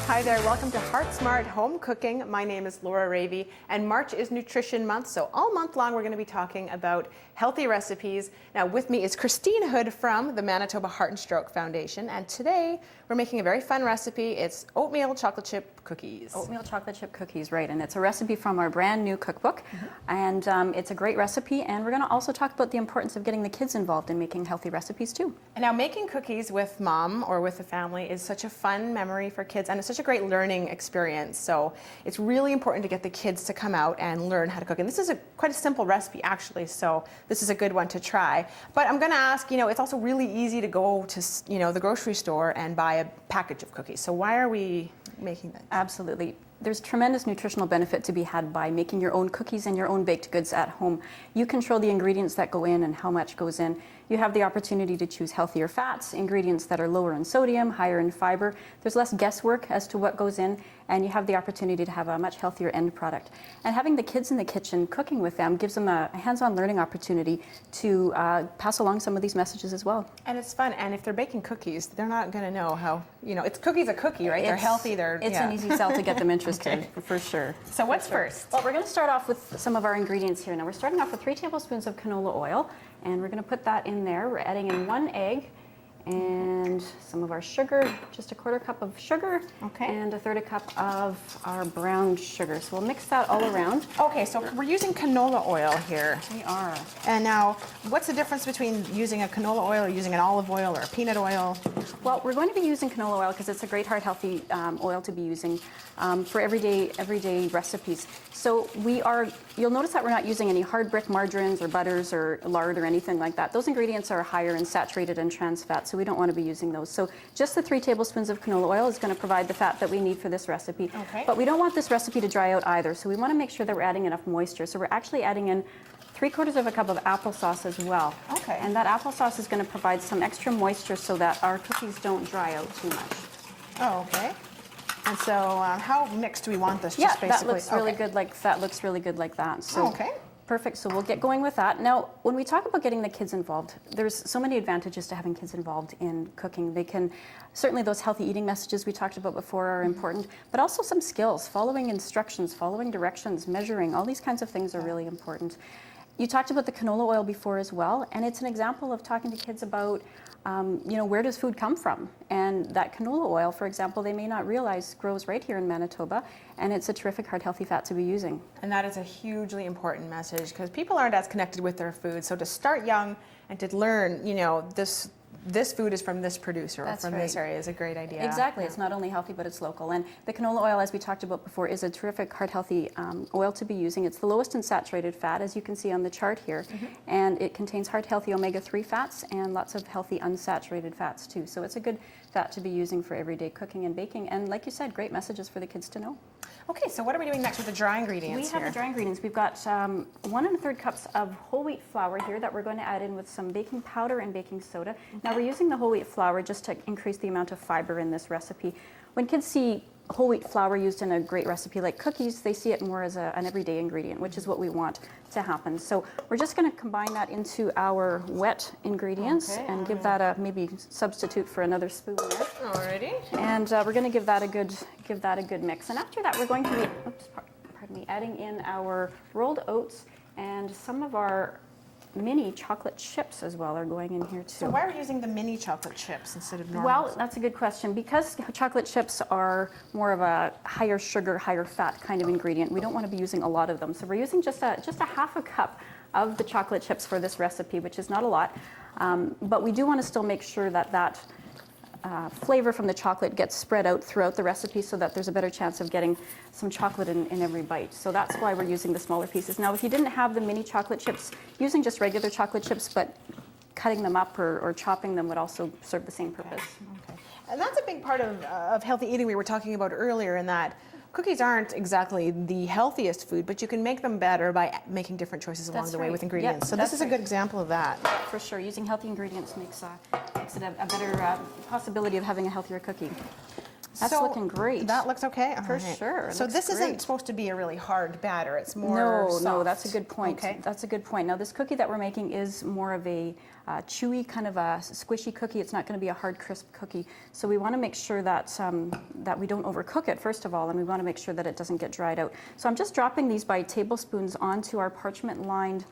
Hi there, welcome to Heart Smart Home Cooking. My name is Laura Ravey, and March is Nutrition Month, so all month long we're going to be talking about healthy recipes. Now with me is Christine Hood from the Manitoba Heart and Stroke Foundation, and today we're making a very fun recipe. It's oatmeal chocolate chip cookies. Oatmeal chocolate chip cookies, right, and it's a recipe from our brand new cookbook, and it's a great recipe, and we're going to also talk about the importance of getting the kids involved in making healthy recipes too. And now making cookies with mom or with the family is such a fun memory for kids, and it's such a great learning experience. So it's really important to get the kids to come out and learn how to cook. And this is quite a simple recipe actually, so this is a good one to try. But I'm going to ask, it's also really easy to go to, the grocery store and buy a package of cookies. So why are we making that? Absolutely. There's tremendous nutritional benefit to be had by making your own cookies and your own baked goods at home. You control the ingredients that go in and how much goes in. You have the opportunity to choose healthier fats, ingredients that are lower in sodium, higher in fiber. There's less guesswork as to what goes in, and you have the opportunity to have a much healthier end product. And having the kids in the kitchen cooking with them gives them a hands-on learning opportunity to pass along some of these messages as well. And it's fun, and if they're baking cookies, they're not going to know how, it's cookies a cookie, right? They're healthy, It's an easy sell to get them interested, Okay. for sure. So what's first? Well, we're going to start off with some of our ingredients here. Now we're starting off with 3 tablespoons of canola oil, and we're going to put that in there. We're adding in 1 egg and some of our sugar, just a 1/4 cup of sugar, and a 1/3 cup of our brown sugar. So we'll mix that all around. Okay, so we're using canola oil here. We are. And now, what's the difference between using a canola oil or using an olive oil or a peanut oil? Well, we're going to be using canola oil because it's a great heart-healthy oil to be using for everyday recipes. So you'll notice that we're not using any hard brick margarines or butters or lard or anything like that. Those ingredients are higher in saturated and trans fat, so we don't want to be using those. So just the 3 tablespoons of canola oil is going to provide the fat that we need for this recipe. Okay. But we don't want this recipe to dry out either, so we want to make sure that we're adding enough moisture. So we're actually adding in 3/4 cup of applesauce as well. Okay. And that applesauce is going to provide some extra moisture so that our cookies don't dry out too much. Oh, okay. And so how mixed do we want this? Yeah, Just basically? that looks really good. That looks really good like that. So okay. Perfect. So we'll get going with that. Now, when we talk about getting the kids involved, there's so many advantages to having kids involved in cooking. Certainly those healthy eating messages we talked about before are important, but also some skills, following instructions, following directions, measuring, all these kinds of things are really important. You talked about the canola oil before as well, and it's an example of talking to kids about where does food come from? And that canola oil, for example, they may not realize grows right here in Manitoba, and it's a terrific heart-healthy fat to be using. And that is a hugely important message because people aren't as connected with their food. So to start young and to learn, this food is from this producer or from this area is a great idea. Exactly. Yeah. It's not only healthy, but it's local. And the canola oil, as we talked about before, is a terrific heart-healthy oil to be using. It's the lowest in saturated fat, as you can see on the chart here. And it contains heart-healthy omega-3 fats and lots of healthy unsaturated fats, too. So it's a good fat to be using for everyday cooking and baking. And like you said, great messages for the kids to know. Okay, so what are we doing next with the dry ingredients We have the dry ingredients. We've got 1 1/3 cups of whole wheat flour here that we're going to add in with some baking powder and baking soda. Now we're using the whole wheat flour just to increase the amount of fiber in this recipe. When kids see whole wheat flour used in a great recipe like cookies, they see it more as an everyday ingredient, which is what we want to happen. So we're just going to combine that into our wet ingredients and give that maybe substitute for another spoon there. Alrighty. And we're going to give that a good mix. And after that, we're going to be adding in our rolled oats and some of our mini chocolate chips as well are going in here too. So why are we using the mini chocolate chips instead of normal? Well, that's a good question. Because chocolate chips are more of a higher sugar, higher fat kind of ingredient, we don't want to be using a lot of them. So we're using just a 1/2 cup of the chocolate chips for this recipe, which is not a lot. But we do want to still make sure that flavor from the chocolate gets spread out throughout the recipe so that there's a better chance of getting some chocolate in every bite. So that's why we're using the smaller pieces. Now, if you didn't have the mini chocolate chips, using just regular chocolate chips, but cutting them up or chopping them would also serve the same purpose. Okay. And that's a big part of healthy eating we were talking about earlier, in that cookies aren't exactly the healthiest food, but you can make them better by making different choices along the way with ingredients. Yep, so this is a good example of that. For sure, using healthy ingredients makes it a better possibility of having a healthier cookie. That's looking great. That looks okay? All For right. sure. It So looks this isn't great. supposed to be a really hard batter. It's more No, soft. that's a good point. Okay. That's a good point. Now this cookie that we're making is more of a chewy, kind of a squishy cookie. It's not going to be a hard, crisp cookie. So we want to make sure that, that we don't overcook it, first of all, and we want to make sure that it doesn't get dried out. So I'm just dropping these by tablespoons onto our parchment-lined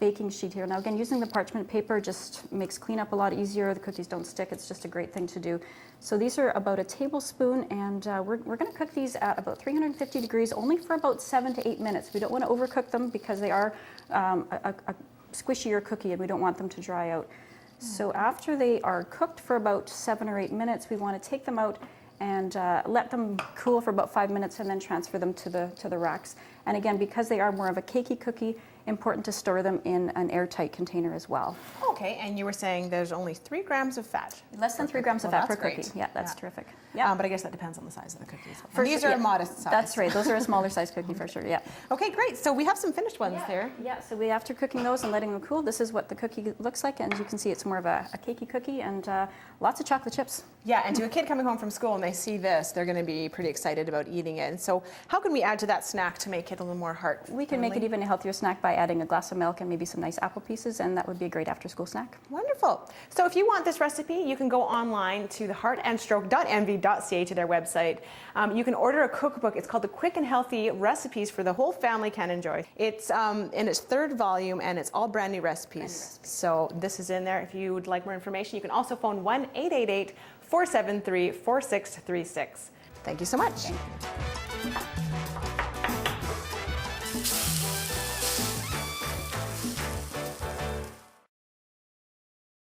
baking sheet here. Now again, using the parchment paper just makes cleanup a lot easier. The cookies don't stick. It's just a great thing to do. So these are about a tablespoon, and we're going to cook these at about 350 degrees only for about 7 to 8 minutes. We don't want to overcook them because they are a squishier cookie and we don't want them to dry out. So after they are cooked for about 7 or 8 minutes, we want to take them out and let them cool for about 5 minutes and then transfer them to the racks. And again, because they are more of a cakey cookie, important to store them in an airtight container as well. Okay, and you were saying there's only 3 grams of fat. Less than 3 grams of Well, fat per that's cookie. great. Yeah, that's Yeah. terrific. Yeah. But I guess that depends on the size of the cookies. For And these sure, are yeah. a modest size. That's right. Those are a smaller size cookie for sure. Yeah. Okay, great. So we have some finished ones there. Yeah. So after cooking those and letting them cool, this is what the cookie looks like, and as you can see, it's more of a cakey cookie and lots of chocolate chips. Yeah, and to a kid coming home from school and they see this, they're going to be pretty excited about eating it. And so how can we add to that snack to make it a little more heart? We can make it even a healthier snack by adding a glass of milk and maybe some nice apple pieces, and that would be a great after-school snack. Wonderful. So if you want this recipe, you can go online to theheartandstroke.envy.ca to their website. You can order a cookbook. It's called The Quick and Healthy Recipes for the Whole Family Can Enjoy. It's in its 3rd volume, and it's all brand new recipes. So this is in there. If you would like more information, you can also phone 1-888-473-4636. Thank you so much. Thank you.